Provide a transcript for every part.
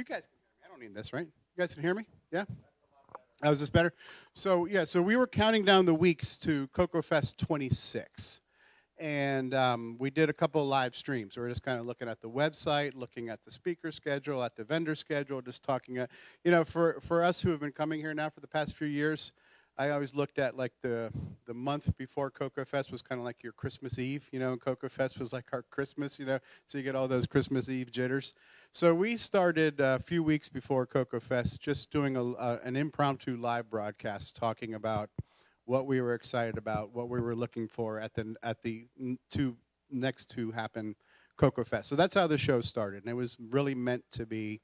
You guys can hear me. I don't need this, right? You guys can hear me? Yeah? Oh, is this better? So, yeah, so we were counting down the weeks to CoCo Fest 26. And we did a couple of live streams. We were just kind of looking at the website, looking at the speaker schedule, at the vendor schedule, just talking. For us who have been coming here now for the past few years, I always looked at like the month before CoCo Fest was kind of like your Christmas Eve, and CoCo Fest was like our Christmas, so you get all those Christmas Eve jitters. So we started a few weeks before CoCo Fest just doing an impromptu live broadcast talking about what we were excited about, what we were looking for at the two next to happen CoCo Fest. So that's how the show started, and it was really meant to be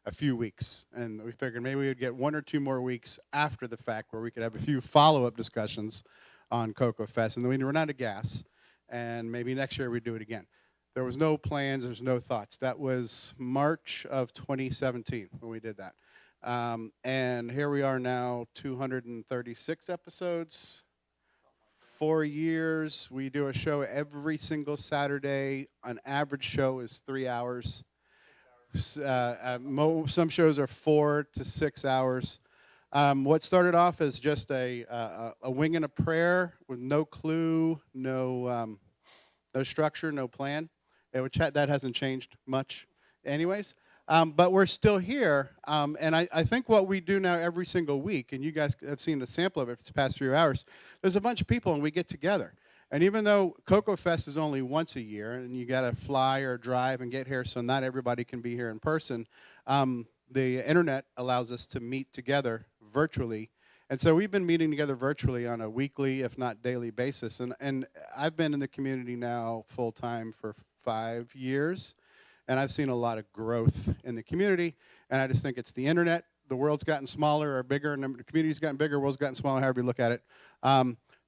a few weeks, and we figured maybe we would get 1 or 2 more weeks after the fact where we could have a few follow-up discussions on CoCo Fest, and then we'd run out of gas, and maybe next year we'd do it again. There was no plans, there's no thoughts. That was March of 2017 when we did that. And here we are now, 236 episodes, 4 years. We do a show every single Saturday. An average show is 3 hours. Some shows are 4 to 6 hours. What started off as just a wing and a prayer with no clue, no structure, no plan. That hasn't changed much anyways. But we're still here, and I think what we do now every single week, and you guys have seen a sample of it for the past few hours, there's a bunch of people and we get together. And even though CoCo Fest is only once a year, and you got to fly or drive and get here, so not everybody can be here in person, the internet allows us to meet together virtually. And so we've been meeting together virtually on a weekly, if not daily basis. And I've been in the community now full-time for 5 years, and I've seen a lot of growth in the community. And I just think it's the internet. The world's gotten smaller or bigger, and the community's gotten bigger, the world's gotten smaller, however you look at it.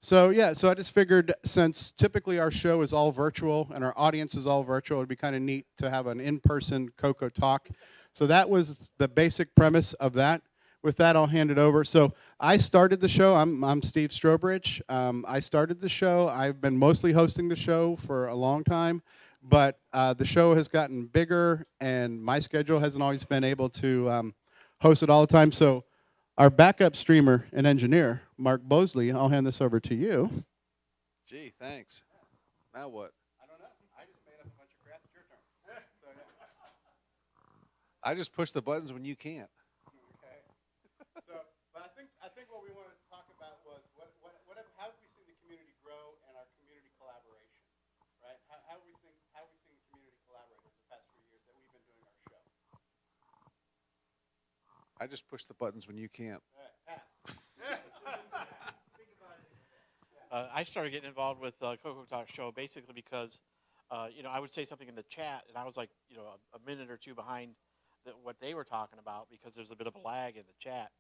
So I just figured since typically our show is all virtual and our audience is all virtual, it'd be kind of neat to have an in-person CoCoTALK. So that was the basic premise of that. With that, I'll hand it over. So I started the show. I'm Steve Strowbridge. I started the show. I've been mostly hosting the show for a long time, but the show has gotten bigger, and my schedule hasn't always been able to host it all the time. So our backup streamer and engineer, Mark Bosley, I'll hand this over to you. Gee, thanks. Now what? I don't know. I just made up a bunch of crap. It's your turn. I just push the buttons when you can't. Okay. But I think what we wanted to talk about was how have we seen the community grow and our community collaboration, right? How have we seen the community collaborate over the past few years that we've been doing our show? I just push the buttons when you can't. Pass. I started getting involved with CoCoTALK show basically because, I would say something in the chat, and I was like, a minute or two behind what they were talking about because there's a bit of a lag in the chat.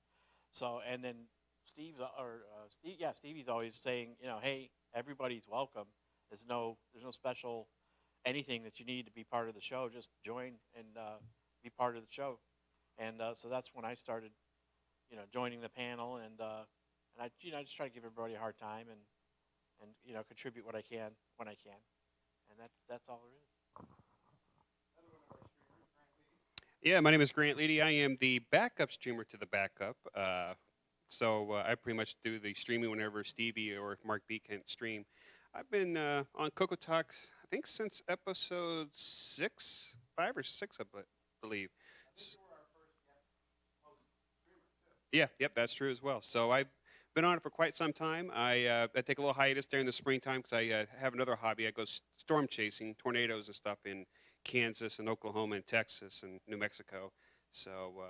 So, and then Stevie's always saying, hey, everybody's welcome. There's no special anything that you need to be part of the show. Just join and be part of the show. And so that's when I started, joining the panel, and I just try to give everybody a hard time and contribute what I can when I can, and that's all there is. Yeah, my name is Grant Leedy. I am the backup streamer to the backup. So I pretty much do the streaming whenever Stevie or Mark B can't stream. I've been on CoCoTALK, I think, since episode 5 or 6, I believe. Yeah, yep, that's true as well. So I've been on it for quite some time. I take a little hiatus during the springtime because I have another hobby. I go storm chasing, tornadoes and stuff in Kansas and Oklahoma and Texas and New Mexico. So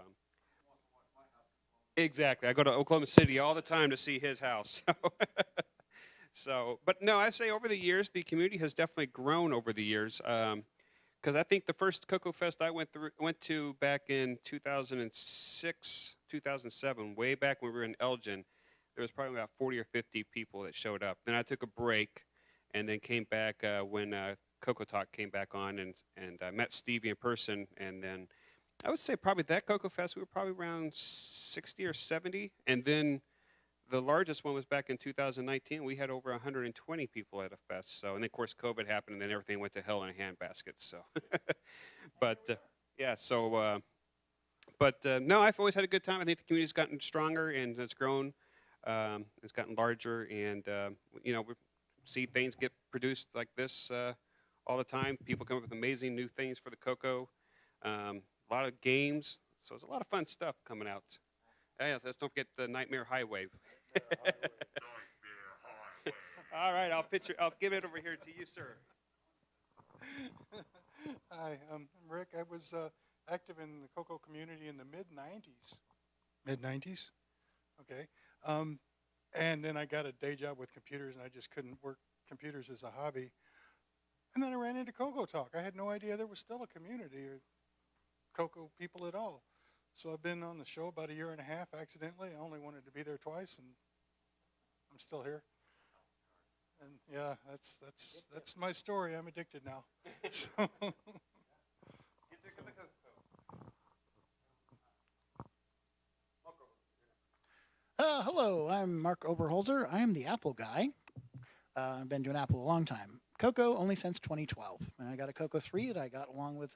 exactly, I go to Oklahoma City all the time to see his house. But no, I say over the years, the community has definitely grown over the years. Because I think the first CoCo Fest I went to back in 2006, 2007, way back when we were in Elgin, there was probably about 40 or 50 people that showed up. Then I took a break and then came back when CoCoTALK came back on, and I met Stevie in person. And then I would say probably that CoCo Fest, we were probably around 60 or 70. And then the largest one was back in 2019. We had over 120 people at a fest. So, and then of course COVID happened, and then everything went to hell in a handbasket. So, but yeah. So But no, I've always had a good time. I think the community's gotten stronger and it's grown. It's gotten larger, and we see things get produced like this all the time. People come up with amazing new things for the CoCo. A lot of games, so there's a lot of fun stuff coming out. Yeah, let's don't forget the Nightmare Highway. All right, I'll give it over here to you, sir. Hi, I'm Rick. I was active in the CoCo community in the mid-90s. Mid-90s? Okay. And then I got a day job with computers, and I just couldn't work computers as a hobby. And then I ran into CoCoTALK. I had no idea there was still a community or CoCo people at all. So I've been on the show about a year and a half accidentally. I only wanted to be there twice, and I'm still here. And yeah, that's my story. I'm addicted now. So. Hello, I'm Mark Oberholzer. I am the Apple guy. I've been doing Apple a long time. CoCo only since 2012. And I got a CoCo 3 that I got along with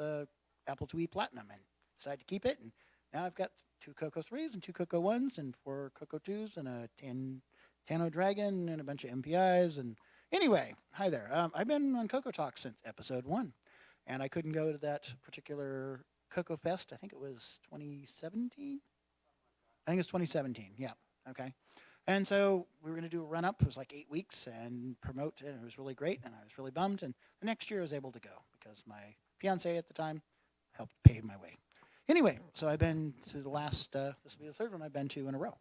Apple IIe Platinum and decided to keep it. And now I've got 2 CoCo 3s and 2 CoCo 1s and 4 CoCo 2s and a Tano Dragon and a bunch of MPIs. And anyway, hi there. I've been on CoCoTALK since episode 1. And I couldn't go to that particular CoCo Fest. I think it was 2017. I think it's 2017, yeah. Okay. And so we were going to do a run-up. It was like 8 weeks and promote, and it was really great, and I was really bummed. And the next year I was able to go because my fiancé at the time helped pave my way. Anyway, so I've been to the last, this will be the third one I've been to in a row,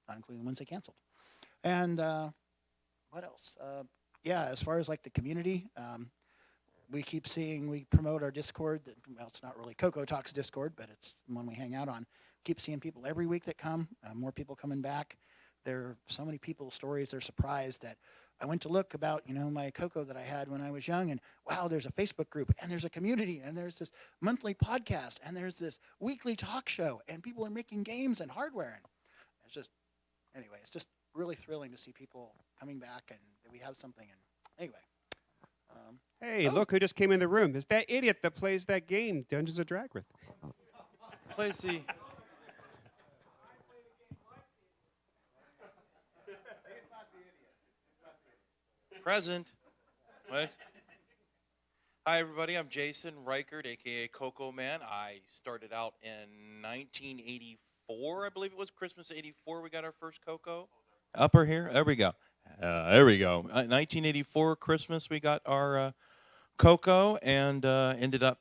not including the ones they canceled. And what else? Yeah, as far as like the community, we keep seeing, we promote our Discord. Well, it's not really CoCoTALK's Discord, but it's one we hang out on. Keep seeing people every week that come, more people coming back. There are so many people's stories, they're surprised that I went to look about, my CoCo that I had when I was young, and wow, there's a Facebook group, and there's a community, and there's this monthly podcast, and there's this weekly talk show, and people are making games and hardware. And it's just, anyway, it's just really thrilling to see people coming back and that we have something. And anyway. Hey, look who just came in the room. It's that idiot that plays that game, Dungeons & Dragons. Plays the... Present. What? Hi, everybody. I'm Jason Reichert, a.k.a. CoCo Man. I started out in 1984, I believe it was. Christmas '84 we got our first CoCo. Upper here? There we go. There we go. 1984 Christmas we got our CoCo, and ended up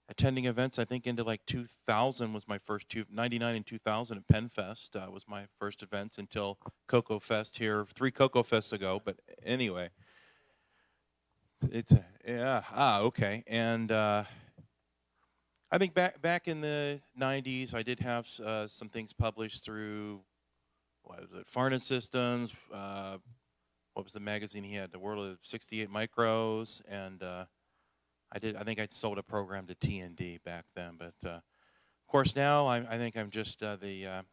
attending events, I think, into like 2000 was my first 99 and 2000 at PennFest was my first events until CoCo Fest here 3 CoCo Fests ago. But anyway, it's okay. And I think back in the 90s, I did have some things published through what was it, Farnham Systems. What was the magazine he had? The World of 68 Micros, and I think I sold a program to TND back then, but of course now I think I'm just the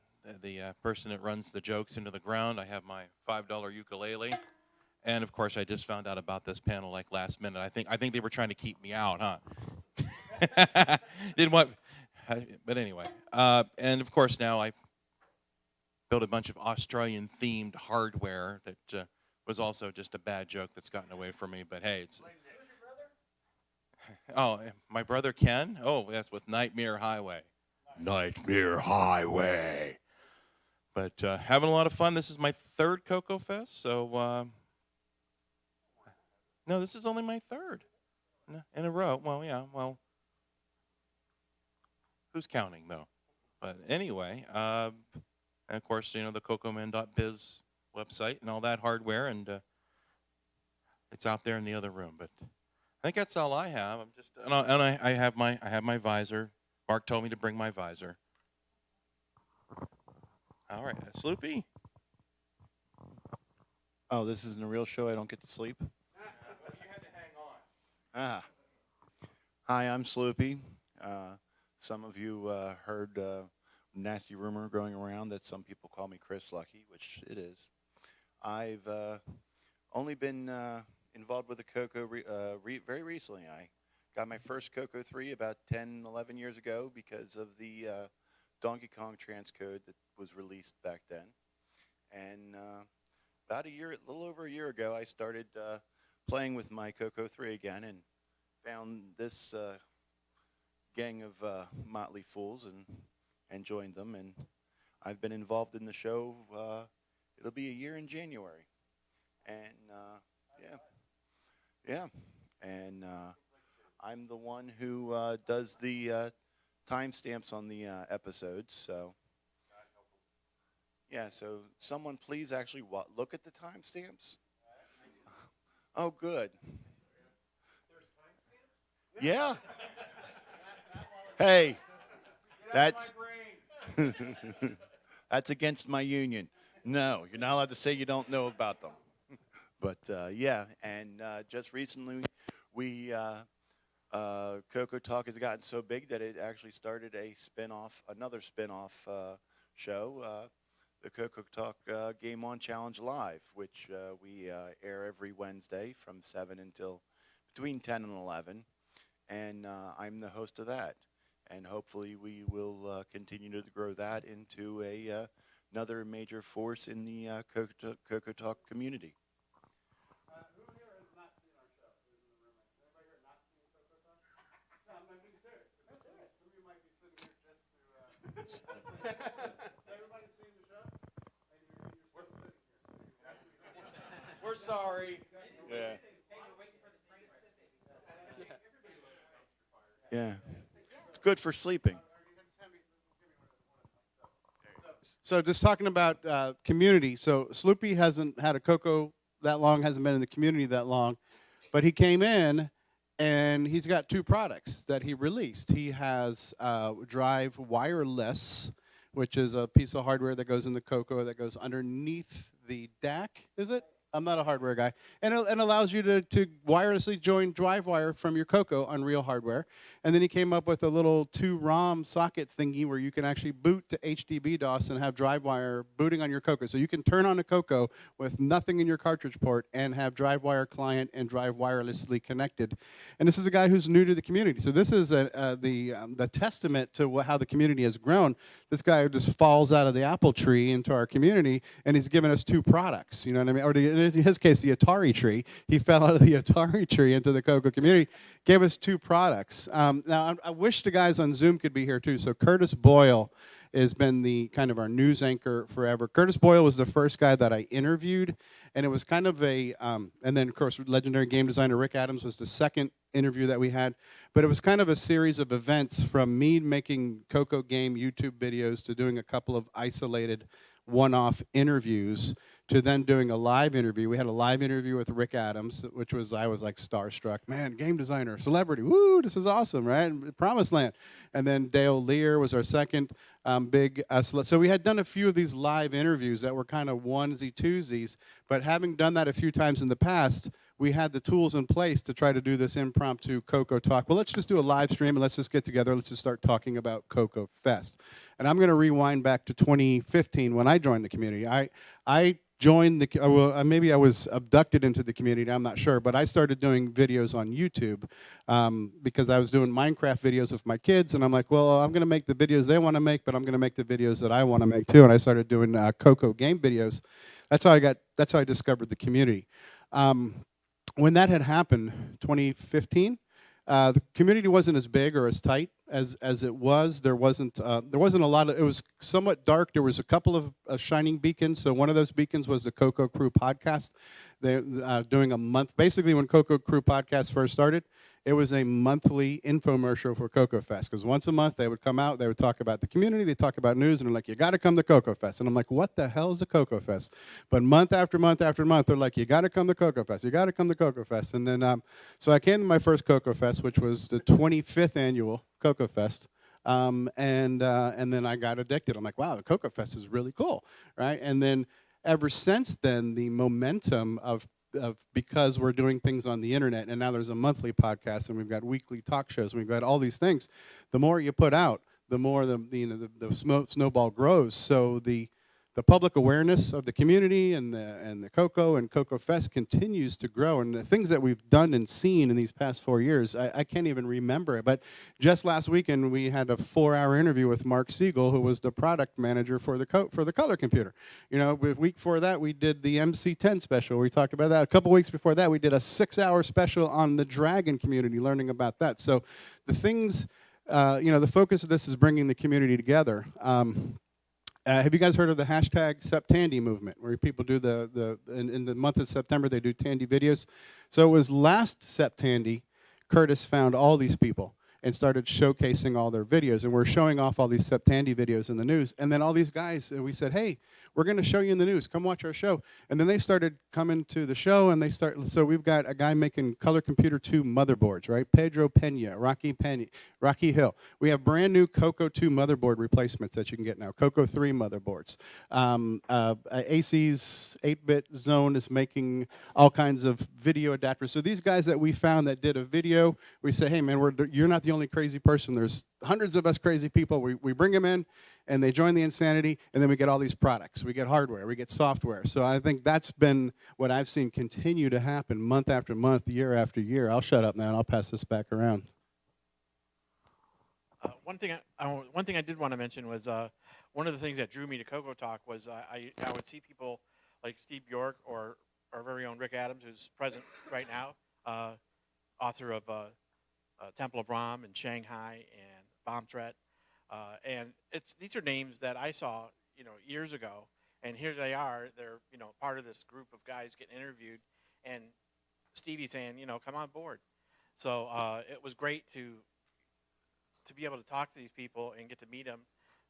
person that runs the jokes into the ground. I have my $5 ukulele, and of course I just found out about this panel like last minute. I think they were trying to keep me out, huh? Didn't want, but anyway. And of course now I built a bunch of Australian-themed hardware that was also just a bad joke that's gotten away from me. But hey, it's. Oh, my brother Ken? Oh, that's with Nightmare Highway. Nightmare Highway. But having a lot of fun. This is my 3rd CoCo Fest, so no, this is only my 3rd in a row. Well, yeah, well, who's counting though? But anyway, and of course, the CoComan.biz website and all that hardware, and it's out there in the other room, but. I think that's all I have. I'm just, I have my visor. Mark told me to bring my visor. All right, Sloopy. Oh, this isn't a real show. I don't get to sleep. You had to hang on. Hi, I'm Sloopy. Some of you heard nasty rumor going around that some people call me Chris Lucky, which it is. I've only been involved with the CoCo very recently. I got my first CoCo 3 about 10, 11 years ago because of the Donkey Kong transcode that was released back then. And about a little over a year ago, I started playing with my CoCo 3 again and found this gang of motley fools and joined them. And I've been involved in the show. It'll be a year in January. And yeah. And I'm the one who does the timestamps on the episodes. So yeah, so someone please actually look at the timestamps. Oh, good. Yeah. Hey, that's that's against my union. No, you're not allowed to say you don't know about them. But yeah, and just recently, CoCoTALK has gotten so big that it actually started another spin-off show, the CoCoTALK Game On Challenge Live, which we air every Wednesday from 7 until between 10 and 11, and I'm the host of that. And hopefully we will continue to grow that into another major force in the CoCoTALK community. Who here has not seen our show? Who's in the room? Has anybody here not seen CoCoTALK? No, I'm not being serious. I'm serious. Some of you might be sitting here just to. Everybody seen the show? And you're still sitting here. We're sorry. Yeah. Yeah. It's good for sleeping. So just talking about community. So Sloopy hasn't had a CoCo that long, hasn't been in the community that long, but he came in and he's got two products that he released. He has Drive Wireless, which is a piece of hardware that goes in the CoCo that goes underneath the DAC, is it? I'm not a hardware guy. And it allows you to wirelessly join DriveWire from your CoCo on real hardware. And then he came up with a little 2-ROM socket thingy where you can actually boot to HDB-DOS and have DriveWire booting on your CoCo. So you can turn on a CoCo with nothing in your cartridge port and have DriveWire client and Drive wirelessly connected. And this is a guy who's new to the community. So this is the testament to how the community has grown. This guy just falls out of the apple tree into our community, and he's given us two products. You know what I mean? Or in his case, the Atari tree. He fell out of the Atari tree into the CoCo community, gave us two products. Now, I wish the guys on Zoom could be here, too. So Curtis Boyle has been the kind of our news anchor forever. Curtis Boyle was the first guy that I interviewed, and it was kind of and then, of course, legendary game designer Rick Adams was the second interview that we had. But it was kind of a series of events from me making CoCo game YouTube videos to doing a couple of isolated one-off interviews to then doing a live interview. We had a live interview with Rick Adams, which I was like starstruck. Man, game designer, celebrity, woo, this is awesome, right? Promised Land. And then Dale Lear was our second big, so we had done a few of these live interviews that were kind of onesie-twosies, but having done that a few times in the past, we had the tools in place to try to do this impromptu CoCoTALK. Well, let's just do a live stream and let's just get together. Let's just start talking about CoCo Fest. And I'm going to rewind back to 2015 when I joined the community. I joined maybe I was abducted into the community, I'm not sure, but I started doing videos on YouTube because I was doing Minecraft videos with my kids, and I'm like, well, I'm going to make the videos they want to make, but I'm going to make the videos that I want to make too, and I started doing CoCo game videos. That's how I discovered the community. When that had happened, 2015, the community wasn't as big or as tight as it was. There wasn't a lot of. It was somewhat dark. There was a couple of shining beacons. So one of those beacons was the CoCo Crew podcast. They're doing a month. Basically, when CoCo Crew podcast first started, it was a monthly infomercial for CoCo Fest, because once a month they would come out, they would talk about the community, they talk about news, and they're like, you got to come to CoCo Fest. And I'm like, what the hell is a CoCo Fest? But month after month after month, they're like, you got to come to CoCo Fest, you got to come to CoCo Fest. And then, so I came to my first CoCo Fest, which was the 25th annual CoCo Fest. And then I got addicted. I'm like, wow, the CoCo Fest is really cool, right? And then ever since then, the momentum of because we're doing things on the internet, and now there's a monthly podcast, and we've got weekly talk shows, and we've got all these things. The more you put out, the more the snowball grows. So the the public awareness of the community and the CoCo and CoCo Fest continues to grow. And the things that we've done and seen in these past 4 years, I can't even remember it. But just last weekend, we had a 4-hour interview with Mark Siegel, who was the product manager for the color computer. You know, the week before that, we did the MC10 special. We talked about that. A couple weeks before that, we did a 6-hour special on the Dragon community, learning about that. So the things, you know, the focus of this is bringing the community together. Have you guys heard of the hashtag Septandy movement, where people do in the month of September, they do Tandy videos? So it was last Septandy, Curtis found all these people and started showcasing all their videos. And we're showing off all these Septandy videos in the news. And then all these guys, and we said, hey, we're going to show you in the news. Come watch our show. And then they started coming to the show, and so we've got a guy making Color Computer 2 motherboards, right? Pedro Pena, Rocky Hill. We have brand new CoCo 2 motherboard replacements that you can get now, CoCo 3 motherboards. AC's 8-bit zone is making all kinds of video adapters. So these guys that we found that did a video, we say, hey, man, you're not the only crazy person. There's hundreds of us crazy people. We bring them in, and they join the insanity, and then we get all these products. We get hardware, we get software. So I think that's been what I've seen continue to happen month after month, year after year. I'll shut up now, and I'll pass this back around. One thing I did want to mention was one of the things that drew me to CoCoTALK was I would see people like Steve Bjork or our very own Rick Adams, who's present right now, author of Temple of Ram and Shanghai and Bomb Threat. And these are names that I saw, you know, years ago, and here they are. They're, you know, part of this group of guys getting interviewed, and Stevie saying, you know, come on board. So it was great to be able to talk to these people and get to meet them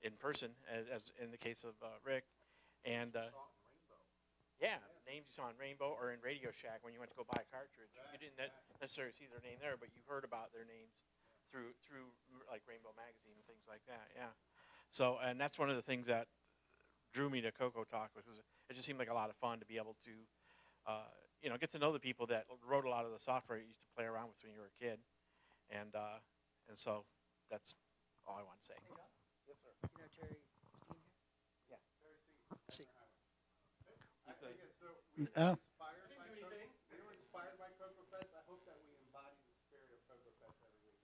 in person, as in the case of Rick. And yeah, names you saw in Rainbow or in Radio Shack when you went to go buy a cartridge. You didn't necessarily see their name there, but you heard about their names through like Rainbow Magazine and things like that, yeah. So, and that's one of the things that drew me to CoCoTALK, because it just seemed like a lot of fun to be able to, you know, get to know the people that wrote a lot of the software you used to play around with when you were a kid, and so that's all I want to say. Yes, sir. You know Terry Steen here? Yeah. Terry Steen. Oh. We were inspired by CoCo Fest. I hope that we embody the spirit of CoCo Fest every week.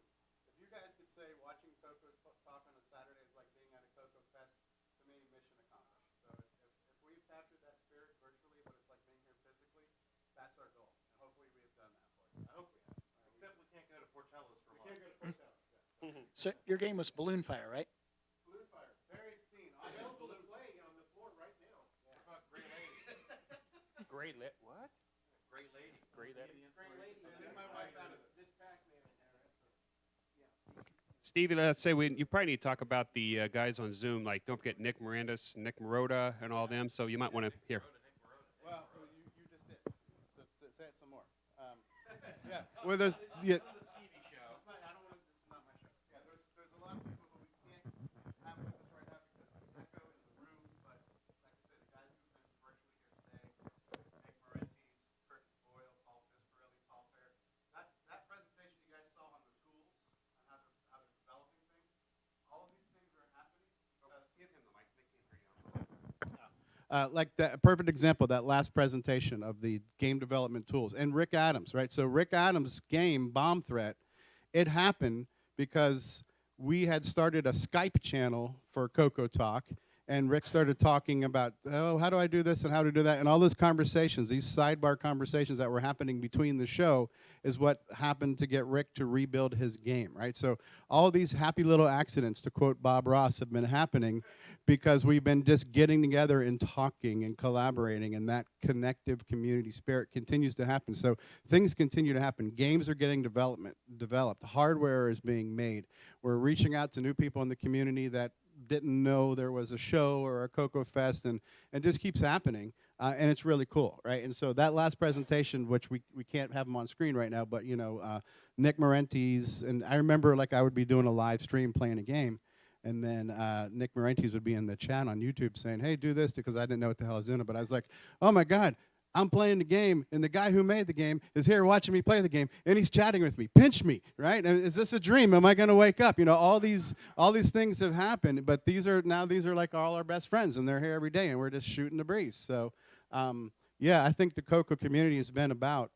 If you guys could say watching CoCo Talk on a Saturday is like being at a CoCo Fest, to me, mission accomplished. So if we've captured that spirit virtually, but it's like being here physically, that's our goal. And hopefully we have done that for you. I hope we have. Except we can't go to Portello's for lunch. We can't go to Portello's, yeah. So your game was Balloon Fire, right? Balloon Fire, Terry Steen, available to play on the floor right now. Great lady. Great lit. What? Great lady. Great lady. And then my wife out of this Pac-Man in there. Stevie, let's say you probably need to talk about the guys on Zoom. Like, don't forget Nick Marentes, Nick Marotta, and all them. So you might want to hear. Well, you just did. So say it some more. Yeah. Well, there's yeah. I don't want to. This is not my show. Yeah. There's a lot of people who we can't have with us right now because of the echo in the room. But like I said, the guys who've been virtually here today, Nick Marentes, Boyle, Fiscarelli, Thayer. That presentation you guys saw on the tools and how they're developing things. All of these things are happening. Give him the mic. They can't hear you. Like that perfect example, that last presentation of the game development tools, and Rick Adams, right? So Rick Adams' game Bomb Threat, it happened because we had started a Skype channel for CoCoTALK, and Rick started talking about, oh, how do I do this and how to do that, and all those conversations, these sidebar conversations that were happening between the show is what happened to get Rick to rebuild his game, right? So all these happy little accidents, to quote Bob Ross, have been happening because we've been just getting together and talking and collaborating, and that connective community spirit continues to happen. So things continue to happen. Games are getting developed. Hardware is being made. We're reaching out to new people in the community that didn't know there was a show or a CoCo Fest, and it just keeps happening, and it's really cool, right? And so that last presentation, which we can't have them on screen right now, but, you know, Nick Marentes, and I remember, like, I would be doing a live stream playing a game, and then Nick Marentes would be in the chat on YouTube saying, hey, do this, because I didn't know what the hell I was doing, but I was like, oh, my God, I'm playing the game, and the guy who made the game is here watching me play the game, and he's chatting with me. Pinch me, right? And is this a dream? Am I going to wake up? All these things have happened, but these are like all our best friends, and they're here every day, and we're just shooting the breeze. So, yeah, I think the CoCo community has been about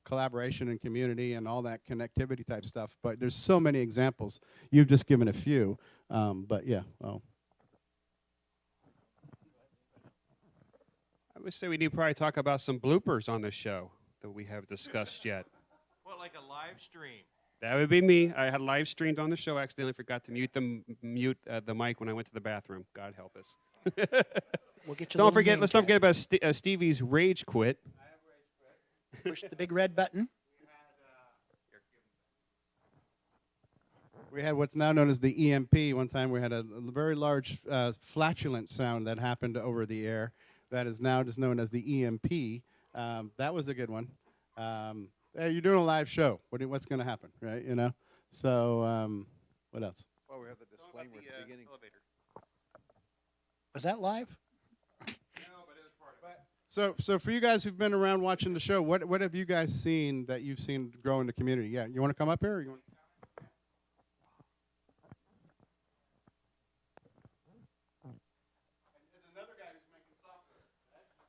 collaboration and community and all that connectivity type stuff. But there's so many examples. You've just given a few, but yeah. Well. I would say we need to probably talk about some bloopers on the show that we have discussed yet. What, like a live stream? That would be me. I had live streamed on the show. Accidentally forgot to mute the mic when I went to the bathroom. God help us. We'll get you. Don't forget. Let's not forget about Stevie's rage quit. Push the big red button. We had what's now known as the EMP. One time we had a very large flatulent sound that happened over the air. That is now just known as the EMP. That was a good one. Hey, you're doing a live show. What's going to happen, right? So, what else? Well, we have the disclaimer at the beginning. Elevator. Was that live? No, but it was part of it. So for you guys who've been around watching the show, what have you guys seen that you've seen grow in the community? Yeah, you want to come up here? Or you want?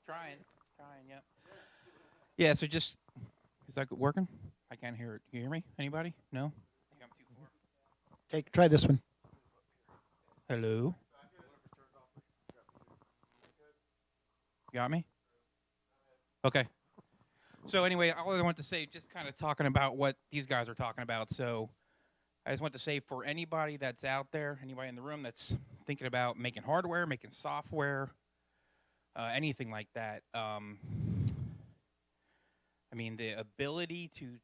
Trying, yep. Yeah, so just, is that working? I can't hear it. Can you hear me? Anybody? No? I think I'm too far. Try this one. Hello? Got me? Okay. So anyway, all I want to say, just kind of talking about what these guys are talking about. So I just want to say for anybody that's out there, anybody in the room that's thinking about making hardware, making software, anything like that. I mean, the ability to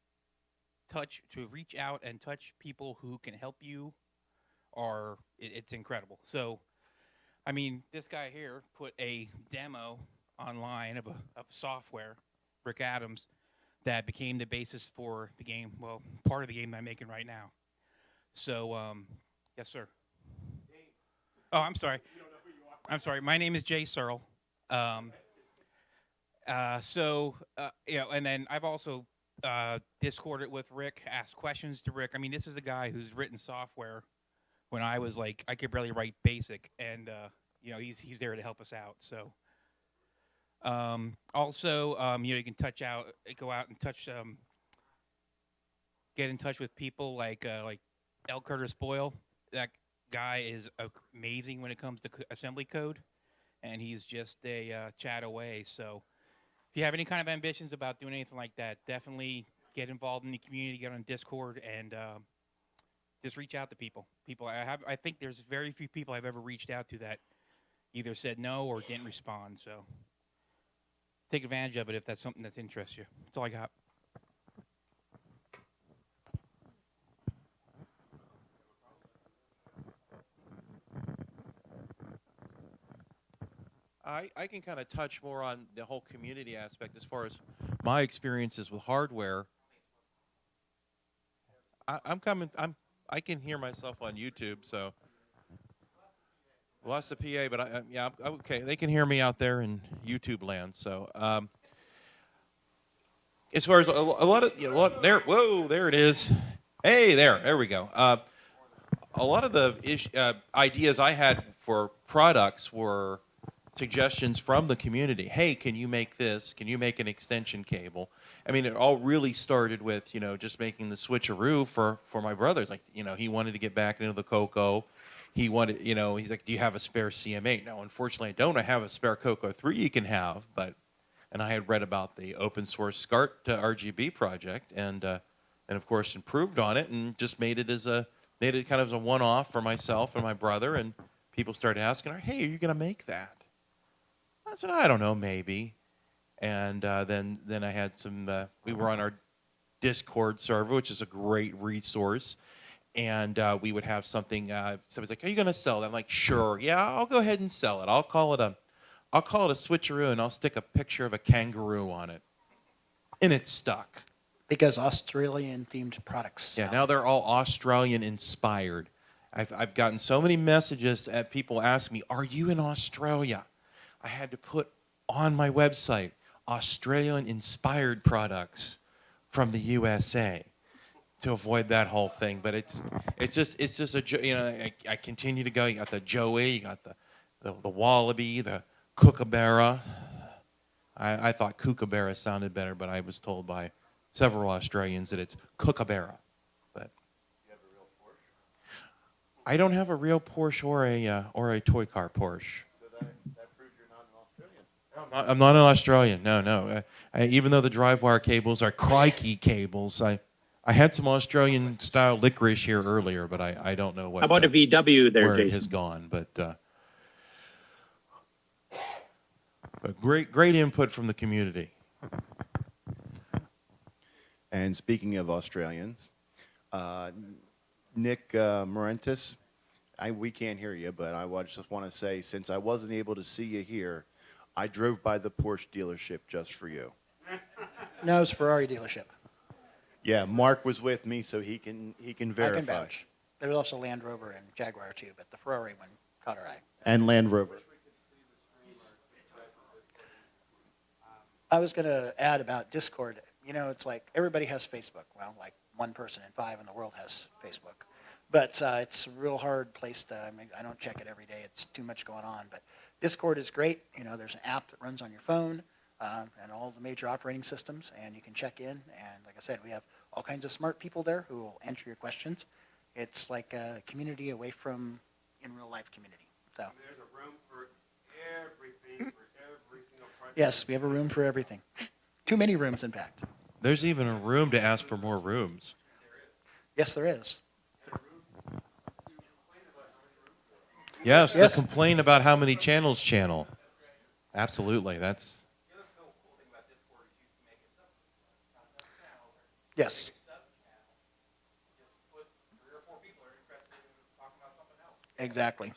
reach out and touch people who can help you it's incredible. So, I mean, this guy here put a demo online of software, Rick Adams, that became the basis for the game, well, part of the game that I'm making right now. So, yes, sir. Oh, I'm sorry. I'm sorry. My name is Jay Searle. And then I've also Discorded with Rick, asked questions to Rick. I mean, this is a guy who's written software when I was like, I could barely write BASIC, and he's there to help us out. So, you can go out and touch, get in touch with people like L. Curtis Boyle. That guy is amazing when it comes to assembly code. And he's just a chat away. So if you have any kind of ambitions about doing anything like that, definitely get involved in the community, get on Discord, and just reach out to people. I think there's very few people I've ever reached out to that either said no or didn't respond. So take advantage of it if that's something that interests you. That's all I got. I can kind of touch more on the whole community aspect as far as my experiences with hardware. I can hear myself on YouTube, so lost the PA, but okay. They can hear me out there in YouTube land. So as far as a lot of there it is. Hey, there we go. A lot of the ideas I had for products were suggestions from the community. Hey, can you make this? Can you make an extension cable? I mean, it all really started with, just making the switcheroo for my brother. It's like, he wanted to get back into the CoCo. He wanted, he's like, do you have a spare CM8? No, unfortunately I don't. I have a spare CoCo 3 you can have, and I had read about the open source SCART RGB project and of course improved on it and just made it kind of as a one-off for myself and my brother, and people started asking her, hey, are you going to make that? I said, I don't know, maybe. And then I had some, we were on our Discord server, which is a great resource. And we would have something, somebody's like, are you going to sell that? I'm like, sure, yeah, I'll go ahead and sell it. I'll call it a switcheroo, and I'll stick a picture of a kangaroo on it. And it's stuck. Because Australian-themed products. Yeah, now they're all Australian-inspired. I've gotten so many messages at people asking me, are you in Australia? I had to put on my website, Australian-inspired products from the USA to avoid that whole thing. But it's just I continue to go. You got the Joey, you got the Wallaby, the Kookaburra. I thought Kookaburra sounded better, but I was told by several Australians that it's Kookaburra. But you have a real Porsche? I don't have a real Porsche or a toy car Porsche. So that proves you're not an Australian. I'm not an Australian. No. Even though the drive wire cables are crikey cables, I had some Australian style licorice here earlier, but I don't know what. How about a VW there, where Jason? it has gone, but great input from the community. And speaking of Australians, Nick Marentes, we can't hear you, but I just want to say, since I wasn't able to see you here, I drove by the Porsche dealership just for you. No, it's Ferrari dealership. Yeah, Mark was with me, so he can verify. I can vouch. There was also Land Rover and Jaguar too, but the Ferrari one caught our eye. And Land Rover. I was going to add about Discord. It's like everybody has Facebook. Well, like 1 person in 5 in the world has Facebook. But it's a real hard place to, I don't check it every day. It's too much going on. But Discord is great. There's an app that runs on your phone and all the major operating systems, and you can check in. And like I said, we have all kinds of smart people there who will answer your questions. It's like a community away from in real life community. So There's a room for everything, for every single project. yes, we have a room for everything. Too many rooms, in fact. There's even a room to ask for more rooms. Yes, there is. Yes, Yes. the complain about how many channels channel. Absolutely, that's. Yes. Exactly.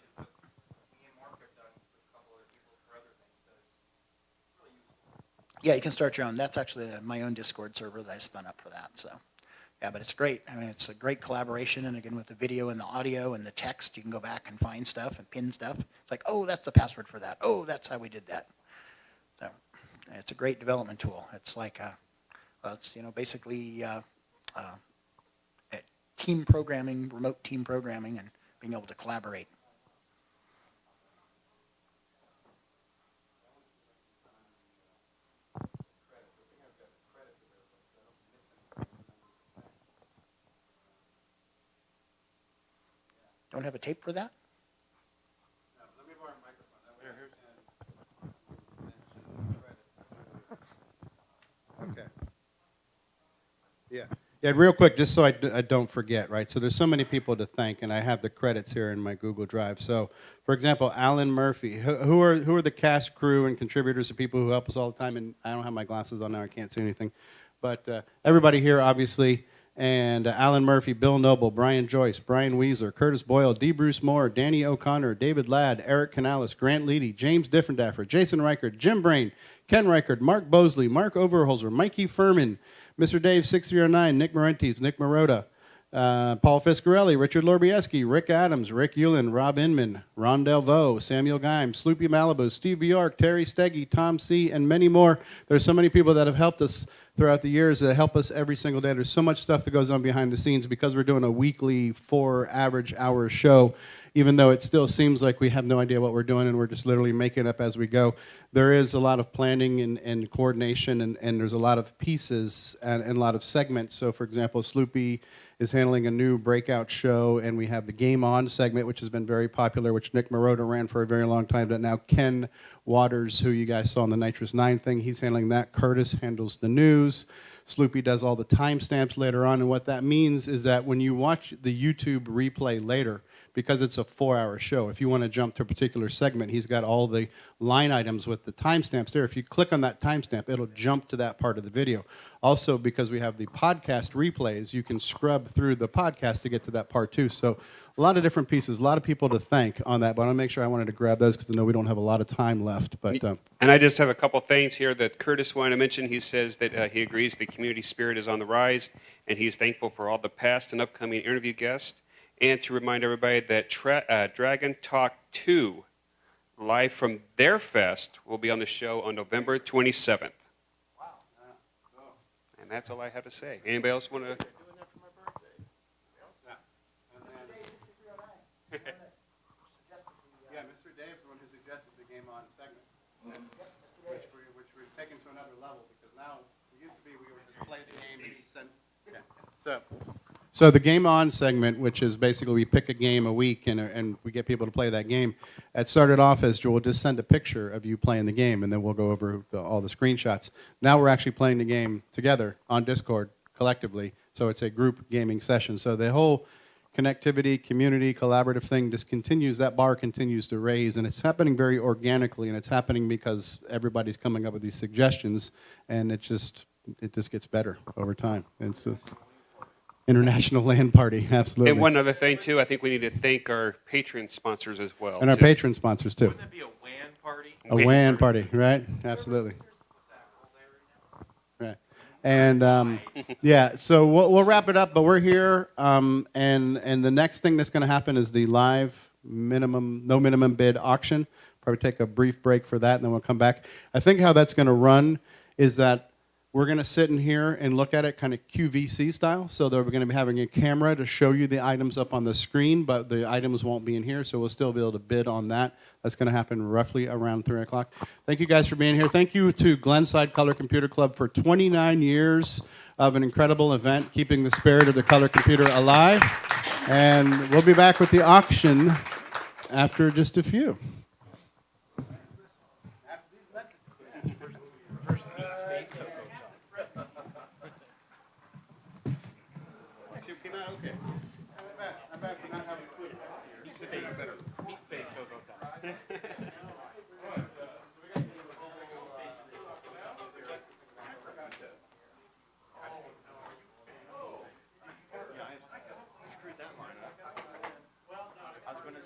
Yeah, you can start your own. That's actually my own Discord server that I spun up for that. So, yeah, but it's great. It's a great collaboration. And again, with the video and the audio and the text, you can go back and find stuff and pin stuff. It's like, oh, that's the password for that. Oh, that's how we did that. So, it's a great development tool. It's like, it's basically team programming, remote team programming, and being able to collaborate. Don't have a tape for that? Okay. Yeah, real quick, just so I don't forget, right? So there's so many people to thank, and I have the credits here in my Google Drive. So, for example, Alan Murphy. Who are the cast, crew, and contributors, the people who help us all the time? And I don't have my glasses on now, I can't see anything. But everybody here, obviously, and Alan Murphy, Bill Noble, Brian Joyce, Brian Weezer, Curtis Boyle, D. Bruce Moore, Danny O'Connor, David Ladd, Eric Canales, Grant Leedy, James Diffendaffer, Jason Reichert, Jim Brain, Ken Reichert, Mark Bosley, Mark Oberholzer, Mikey Furman, Mr. Dave 6309, Nick Marentes, Nick Marotta, Paul Fiscarelli, Richard Lorbieski, Rick Adams, Rick Hewlin, Rob Inman, Ron Delvaux, Samuel Geim, Sloopy Malibu, Steve Bjork, Terry Steggy, Tom C., and many more. There's so many people that have helped us throughout the years that help us every single day. There's so much stuff that goes on behind the scenes because we're doing a weekly 4 average hour show. Even though it still seems like we have no idea what we're doing and we're just literally making it up as we go, there is a lot of planning and coordination, and there's a lot of pieces and a lot of segments. So, for example, Sloopy is handling a new breakout show, and we have the Game On segment, which has been very popular, which Nick Marotta ran for a very long time. But now Ken Waters, who you guys saw in the Nitrous 9 thing, he's handling that. Curtis handles the news. Sloopy does all the timestamps later on, and what that means is that when you watch the YouTube replay later, because it's a 4-hour show, if you want to jump to a particular segment, he's got all the line items with the timestamps there. If you click on that timestamp, it'll jump to that part of the video. Also, because we have the podcast replays, you can scrub through the podcast to get to that part too. So a lot of different pieces, a lot of people to thank on that, but I want to make sure I wanted to grab those because I know we don't have a lot of time left. But And I just have a couple things here that Curtis wanted to mention. He says that he agrees the community spirit is on the rise, and he's thankful for all the past and upcoming interview guests. And to remind everybody that Dragon Talk 2, live from their fest, will be on the show on November 27th. And that's all I have to say. Anybody else want to? Yeah, Mr. Dave's the one who suggested the game on segment, which we've taken to another level because now it used to be we would just play the game and send. Yeah. So the game on segment, which is basically we pick a game a week and we get people to play that game. It started off as we'll just send a picture of you playing the game and then we'll go over all the screenshots. Now we're actually playing the game together on Discord collectively. So it's a group gaming session. So the whole connectivity, community, collaborative thing just continues, that bar continues to raise, and it's happening very organically, and it's happening because everybody's coming up with these suggestions, and it just gets better over time. It's an international LAN party, absolutely. And one other thing, too, I think we need to thank our patron sponsors as well. And our too. patron sponsors, too. Wouldn't that be a WAN party? A WAN party, right? Absolutely. Right. And yeah, so we'll wrap it up, but we're here, and the next thing that's going to happen is the live no minimum bid auction. Probably take a brief break for that, and then we'll come back. I think how that's going to run is that we're going to sit in here and look at it kind of QVC style. So that we're going to be having a camera to show you the items up on the screen, but the items won't be in here, so we'll still be able to bid on that. That's going to happen roughly around 3 o'clock. Thank you guys for being here. Thank you to Glenside Color Computer Club for 29 years of an incredible event, keeping the spirit of the color computer alive. And we'll be back with the auction after just a few. First meet space, but